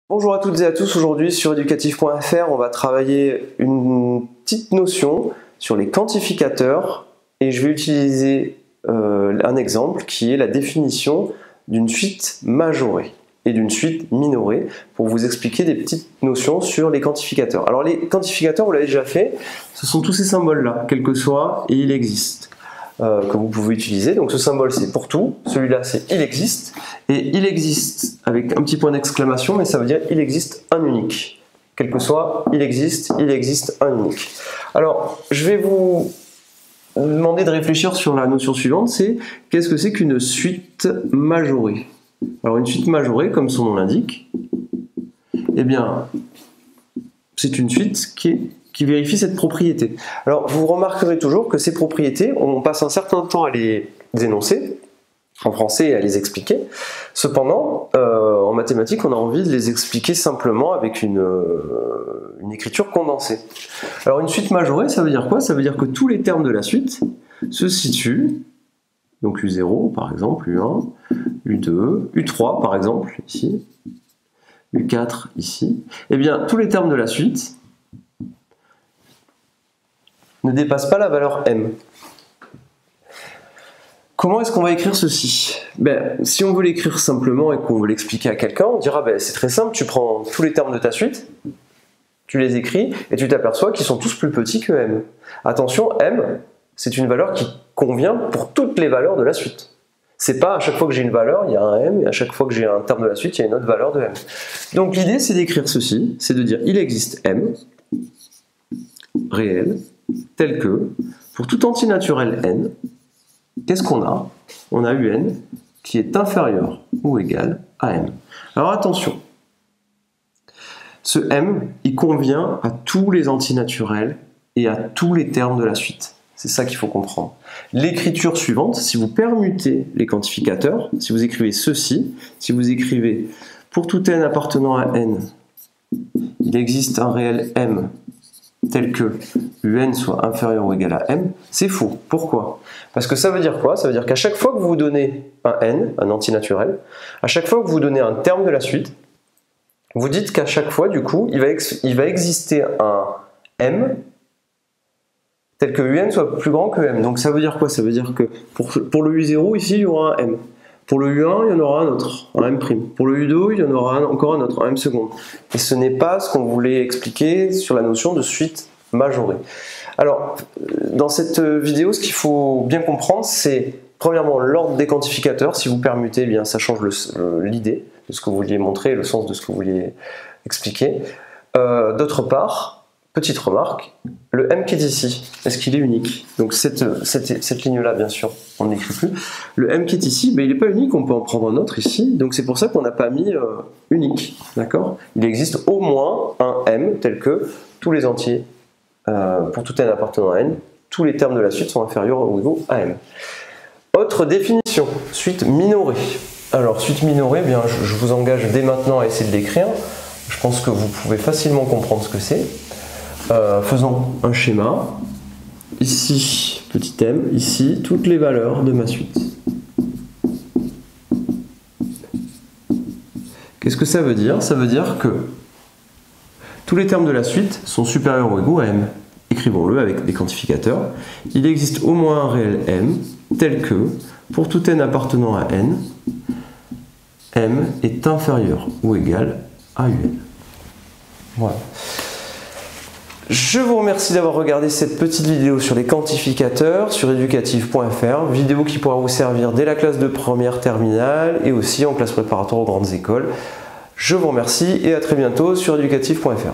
Bonjour à toutes et à tous, aujourd'hui sur educatif.fr on va travailler une petite notion sur les quantificateurs et je vais utiliser un exemple qui est la définition d'une suite majorée et d'une suite minorée pour vous expliquer des petites notions sur les quantificateurs. Alors les quantificateurs, vous l'avez déjà fait, ce sont tous ces symboles là, quel que soit, et il existe. Que vous pouvez utiliser. Donc ce symbole c'est pour tout, celui-là c'est il existe, et il existe avec un petit point d'exclamation, mais ça veut dire il existe un unique. Quel que soit, il existe un unique. Alors je vais vous demander de réfléchir sur la notion suivante, c'est qu'est-ce que c'est qu'une suite majorée? Alors une suite majorée, comme son nom l'indique, eh bien c'est une suite qui vérifie cette propriété. Alors vous remarquerez toujours que ces propriétés, on passe un certain temps à les énoncer en français et à les expliquer. Cependant, en mathématiques, on a envie de les expliquer simplement avec une écriture condensée. Alors une suite majorée, ça veut dire quoi? Ça veut dire que tous les termes de la suite se situent, donc U0 par exemple, U1, U2, U3 par exemple, ici, U4 ici. Eh bien, tous les termes de la suite ne dépasse pas la valeur m. Comment est-ce qu'on va écrire ceci? Si on veut l'écrire simplement et qu'on veut l'expliquer à quelqu'un, on dira c'est très simple, tu prends tous les termes de ta suite, tu les écris et tu t'aperçois qu'ils sont tous plus petits que m. Attention, m, c'est une valeur qui convient pour toutes les valeurs de la suite. C'est pas à chaque fois que j'ai une valeur, il y a un m, et à chaque fois que j'ai un terme de la suite, il y a une autre valeur de m. Donc l'idée c'est d'écrire ceci, c'est de dire il existe m, réel, tel que, pour tout entier naturel n, qu'est-ce qu'on a? On a un qui est inférieur ou égal à m. Alors attention, ce m, il convient à tous les entiers naturels et à tous les termes de la suite. C'est ça qu'il faut comprendre. L'écriture suivante, si vous permutez les quantificateurs, si vous écrivez ceci, si vous écrivez pour tout n appartenant à n, il existe un réel m tel que un soit inférieur ou égal à m, c'est faux. Pourquoi? Parce que ça veut dire quoi? Ça veut dire qu'à chaque fois que vous donnez un n, un entier naturel, à chaque fois que vous donnez un terme de la suite, vous dites qu'à chaque fois, du coup, il va exister un m tel que un soit plus grand que m. Donc ça veut dire quoi? Ça veut dire que pour le u0, ici, il y aura un m. Pour le U1, il y en aura un autre, un M'. Pour le U2, il y en aura encore un autre, un M seconde. Et ce n'est pas ce qu'on voulait expliquer sur la notion de suite majorée. Alors, dans cette vidéo, ce qu'il faut bien comprendre, c'est premièrement l'ordre des quantificateurs. Si vous permutez, eh bien, ça change l'idée de ce que vous vouliez montrer, le sens de ce que vous vouliez expliquer. D'autre part, petite remarque, le m qui est ici, est-ce qu'il est unique? Donc cette ligne-là, bien sûr, on n'écrit plus. Le m qui est ici, il n'est pas unique, on peut en prendre un autre ici, donc c'est pour ça qu'on n'a pas mis unique, d'accord? Il existe au moins un m tel que tous les entiers, pour tout n appartenant à n, tous les termes de la suite sont inférieurs ou égaux à m. Autre définition, suite minorée. Alors, suite minorée, je vous engage dès maintenant à essayer de l'écrire. Je pense que vous pouvez facilement comprendre ce que c'est. Faisons un schéma. Ici, petit m, ici, toutes les valeurs de ma suite. Qu'est-ce que ça veut dire? Ça veut dire que tous les termes de la suite sont supérieurs ou égaux à m. Écrivons-le avec des quantificateurs. Il existe au moins un réel m, tel que, pour tout n appartenant à n, m est inférieur ou égal à un. Voilà. Je vous remercie d'avoir regardé cette petite vidéo sur les quantificateurs sur educatif.fr, vidéo qui pourra vous servir dès la classe de première terminale et aussi en classe préparatoire aux grandes écoles. Je vous remercie et à très bientôt sur educatif.fr.